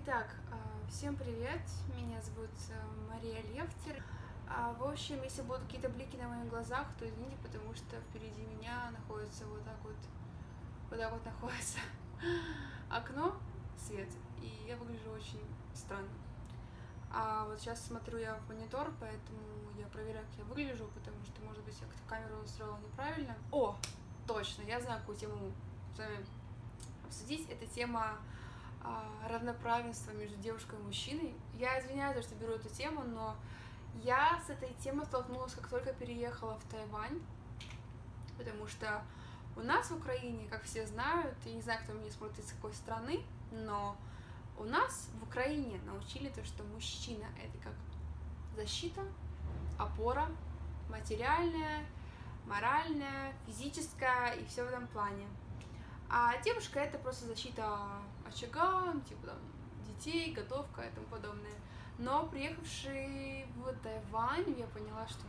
Итак, всем привет, меня зовут Мария Левтер. В общем, если будут какие-то блики на моих глазах, то извините, потому что впереди меня находится вот так вот находится окно, свет, и я выгляжу очень странно. А вот сейчас смотрю я в монитор, поэтому я проверяю, как я выгляжу, потому что, может быть, я как-то камеру настроила неправильно. О, точно, я знаю, какую тему с вами обсудить. Это тема равноправенства между девушкой и мужчиной. Я извиняюсь, что беру эту тему, но я с этой темой столкнулась, как только переехала в Тайвань, потому что у нас в Украине, как все знают, я не знаю, кто меня смотрит из какой страны, но у нас в Украине научили то, что мужчина — это как защита, опора, материальная, моральная, физическая и все в этом плане. А девушка — это просто защита очага, типа там детей, готовка и тому подобное. Но приехавший в Тайвань, я поняла, что,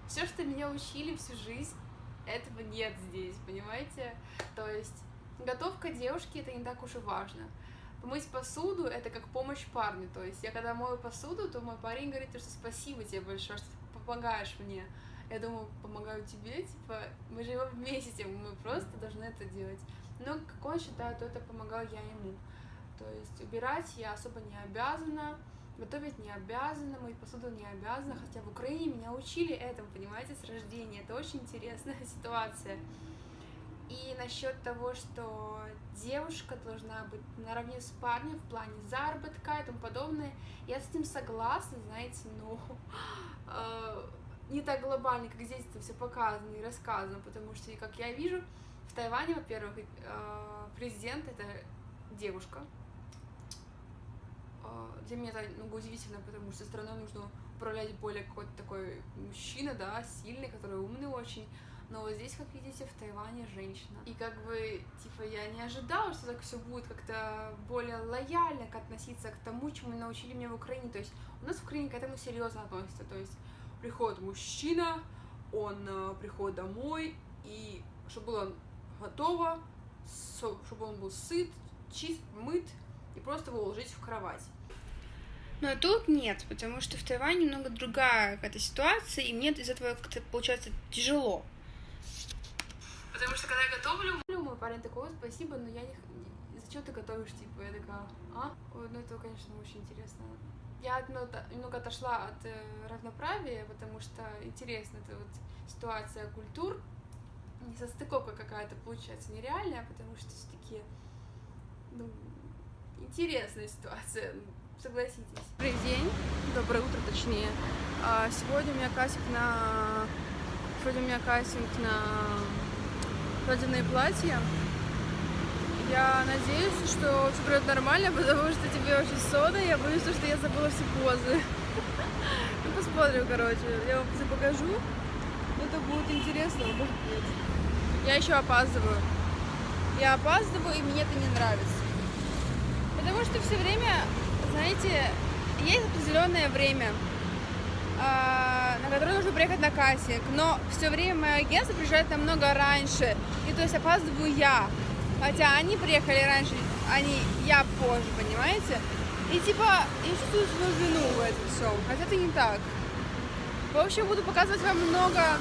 все, что меня учили всю жизнь, этого нет здесь, понимаете? То есть готовка девушки — это не так уж и важно. Помыть посуду — это как помощь парню. То есть я когда мою посуду, то мой парень говорит, что спасибо тебе большое, что ты помогаешь мне. Я думаю, помогаю тебе, типа, мы живем вместе, мы просто должны это делать. Но как он считает, то это помогаю я ему. То есть убирать я особо не обязана, готовить не обязана, мыть посуду не обязана, хотя в Украине меня учили этому, понимаете, с рождения. Это очень интересная ситуация. И насчет того, что девушка должна быть наравне с парнем в плане заработка и тому подобное, я с этим согласна, знаете, но не так глобально, как здесь это все показано и рассказано, потому что, как я вижу, в Тайване, во-первых, президент — это девушка. Для меня это удивительно, потому что страной нужно управлять более какой-то такой мужчина, да, сильный, который умный очень. Но вот здесь, как видите, в Тайване женщина. И как бы, типа, я не ожидала, что так все будет как-то более лояльно относиться к тому, чему научили меня в Украине. То есть у нас в Украине к этому серьезно относятся. То есть приходит мужчина, он приходит домой, и чтобы было готово, чтобы он был сыт, чист, мыт, и просто его уложить в кровать. Но тут нет, потому что в Тайване немного другая какая-то ситуация, и мне из этого как-то получается тяжело. Потому что когда я готовлю, мой парень такой: спасибо, но я не... Зачем ты готовишь, типа? Я такая: Ой, ну это, конечно, очень интересно. Я немного отошла от равноправия, потому что интересно, это вот ситуация культур, несостыковка какая-то получается нереальная, потому что все-таки, интересная ситуация, согласитесь. Добрый день, доброе утро, точнее. Сегодня у меня кастинг на свадебные платья. Я надеюсь, что все пройдет нормально, потому что тебе очень сонно. Я боюсь, что я забыла все позы. Ну, посмотрим, короче. Я вам все покажу. Это будет интересно. Я еще опаздываю. И мне это не нравится. Потому что все время, знаете, есть определенное время, на которое нужно приехать на кастинг, но все время мое агентство приезжает намного раньше, и то есть опаздываю я, хотя они приехали раньше, я позже, понимаете? И типа я чувствую свою вину в этом всем, хотя это не так. В общем, буду показывать вам много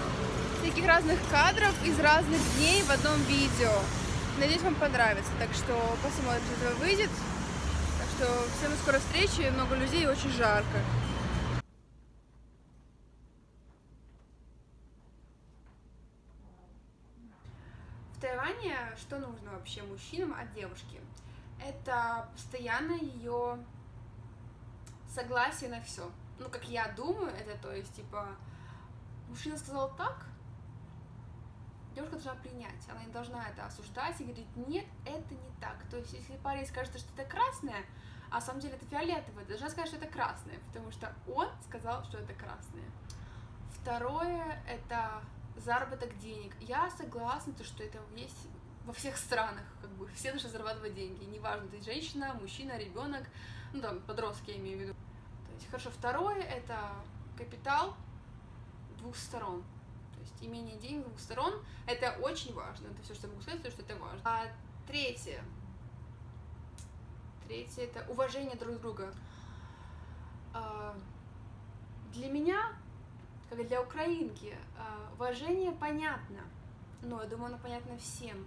всяких разных кадров из разных дней в одном видео. Надеюсь, вам понравится, так что посмотрим, что это выйдет. Так что всем до скорой встречи, много людей и очень жарко. В Тайване что нужно вообще мужчинам от девушки? Это постоянно ее согласие на все. Ну, как я думаю, это то есть, типа, мужчина сказал так, девушка должна принять, она не должна это осуждать и говорить: нет, это не так. То есть, если парень скажет, что это красное, а на самом деле это фиолетовое, ты должна сказать, что это красное, потому что он сказал, что это красное. Второе — это заработок денег. Я согласна, что это есть во всех странах, как бы все должны зарабатывать деньги. Неважно, ты женщина, мужчина, ребенок, ну там подростки, я имею в виду. То есть, хорошо, второе — это капитал двух сторон. То есть имение денег с двух сторон — это очень важно. Это все, что я могу сказать, потому что это важно. А третье третье это уважение друг друга. Для меня, как и для украинки, уважение понятно, но я думаю, оно понятно всем.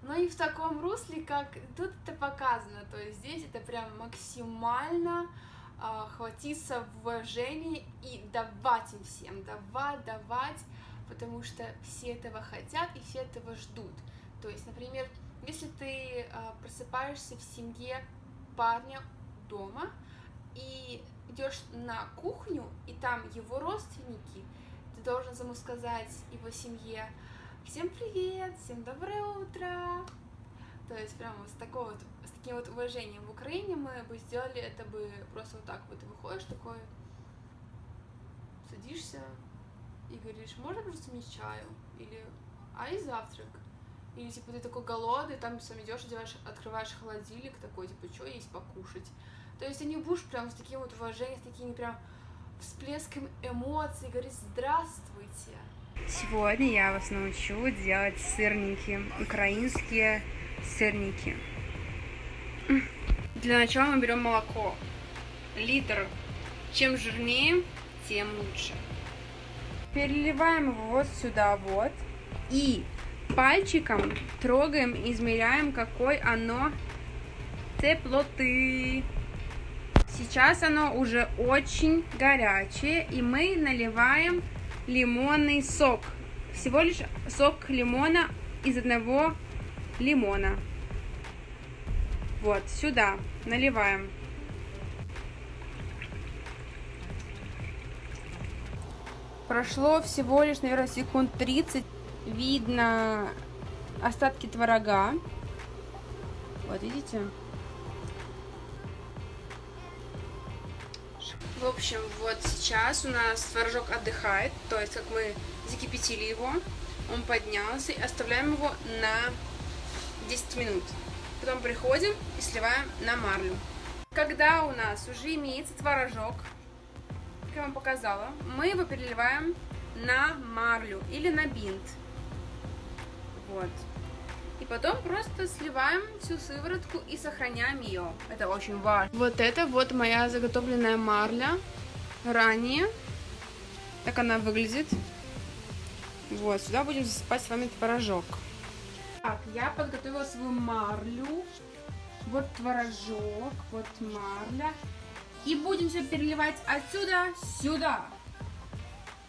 Но и в таком русле, как тут это показано, то есть здесь это прям максимально хватиться в уважении и давать им всем, давать, потому что все этого хотят и все этого ждут. То есть, например, если ты просыпаешься в семье парня дома и идешь на кухню, и там его родственники, ты должен ему сказать его семье: всем привет, всем доброе утро. То есть прям вот с таким вот уважением. В Украине мы бы сделали это бы просто вот так вот. Ты выходишь такой, садишься и говоришь: можно просто мне чаю? Или и завтрак? Или типа ты такой голодный, там сам идешь, открываешь холодильник, такой, типа, что есть покушать? То есть ты не будешь прям с таким вот уважением, с такими прям всплеском эмоций, говорить: здравствуйте. Сегодня я вас научу делать сырники, украинские сырники. Для начала мы берем молоко, литр. Чем жирнее, тем лучше. Переливаем его вот сюда вот и пальчиком трогаем и измеряем, какой оно теплоты. Сейчас оно уже очень горячее, и мы наливаем лимонный сок. Всего лишь сок лимона из одного лимона. Вот, сюда наливаем. Прошло всего лишь, наверное, секунд 30. Видно остатки творога. Вот, видите? В общем, вот сейчас у нас творожок отдыхает, то есть как мы закипятили его, он поднялся, и оставляем его на 10 минут. Потом приходим и сливаем на марлю. Когда у нас уже имеется творожок, как я вам показала, мы его переливаем на марлю или на бинт. Вот. И потом просто сливаем всю сыворотку и сохраняем ее. Это очень важно. Вот это вот моя заготовленная марля ранее. Так она выглядит. Вот, сюда будем засыпать с вами творожок. Так, я подготовила свою марлю. Вот творожок, вот марля. И будем все переливать отсюда сюда.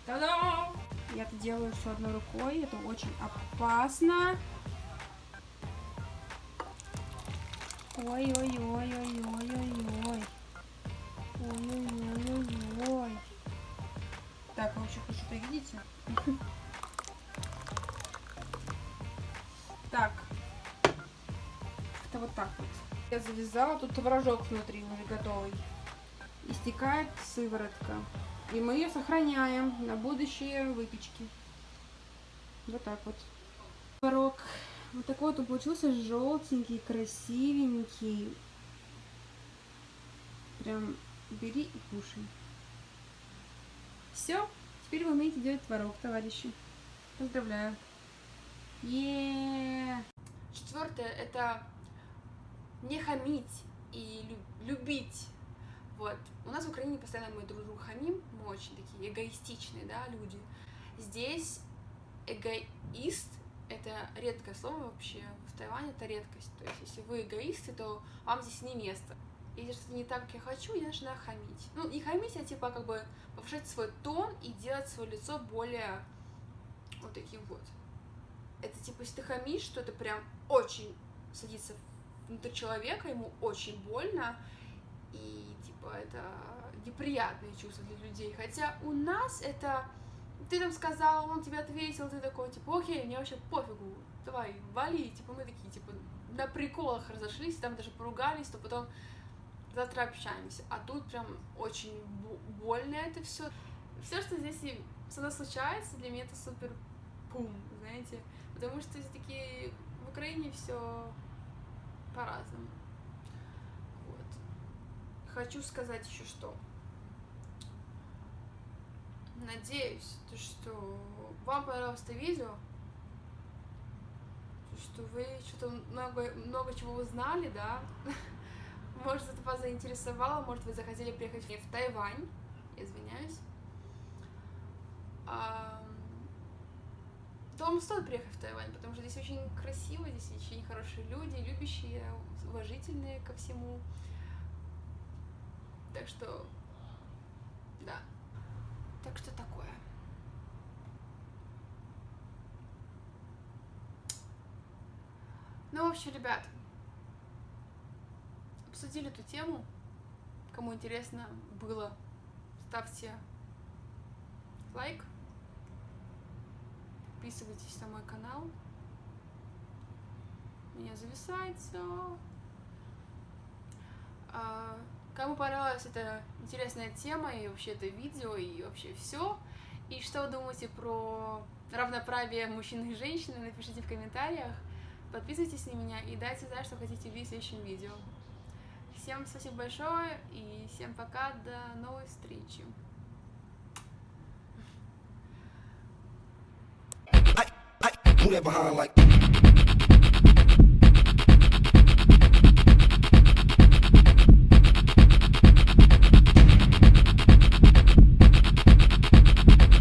Та-дам! Я это делаю все одной рукой. Это очень опасно. Ой-ой-ой-ой-ой-ой-ой. Ой-ой-ой-ой-ой. Так, вы еще что-то видите? Так. Это вот так вот. Я завязала, тут творожок внутри уже готовый. И стекает сыворотка. И мы ее сохраняем на будущие выпечки. Вот так вот. Творог. Вот такой вот он получился желтенький, красивенький. Прям бери и кушай. Все, теперь вы умеете делать творог, товарищи. Поздравляю. Четвертое это не хамить и любить. Вот. У нас в Украине постоянно мы друг другу хамим, мы очень такие эгоистичные, да, люди. Здесь эгоист — это редкое слово вообще, в Тайване это редкость. То есть, если вы эгоисты, то вам здесь не место. Если что-то не так, как я хочу, я начинаю хамить. Ну, не хамить, а типа как бы повышать свой тон и делать свое лицо более вот таким вот. Это типа, если ты хамишь, то это прям очень садится внутрь человека, ему очень больно, и типа это неприятные чувства для людей. Хотя у нас это ты там сказал, он тебе ответил, ты такой, типа, окей, мне вообще пофигу, давай, вали, типа, мы такие, типа, на приколах разошлись, там даже поругались, то потом завтра общаемся. А тут прям очень больно это все. Все, что здесь со мной случается, для меня это супер пум, знаете, потому что все-таки в Украине все по-разному. Вот. Хочу сказать еще что. Надеюсь, что вам понравилось это видео, что вы что-то много чего узнали, да, Может, это вас заинтересовало, может, вы захотели приехать в Тайвань. Извиняюсь. То вам стоит приехать в Тайвань, потому что здесь очень красиво, здесь очень хорошие люди, любящие, уважительные ко всему. Так что, да. Так что такое. Ну, в общем, ребят, обсудили эту тему. Кому интересно было, ставьте лайк. Подписывайтесь на мой канал. У меня зависает все. Кому понравилась эта интересная тема и вообще это видео и вообще все, и что вы думаете про равноправие мужчин и женщин, напишите в комментариях. Подписывайтесь на меня и дайте знать, что хотите видеть в следующем видео. Всем спасибо большое и всем пока, до новой встречи. Who that behind like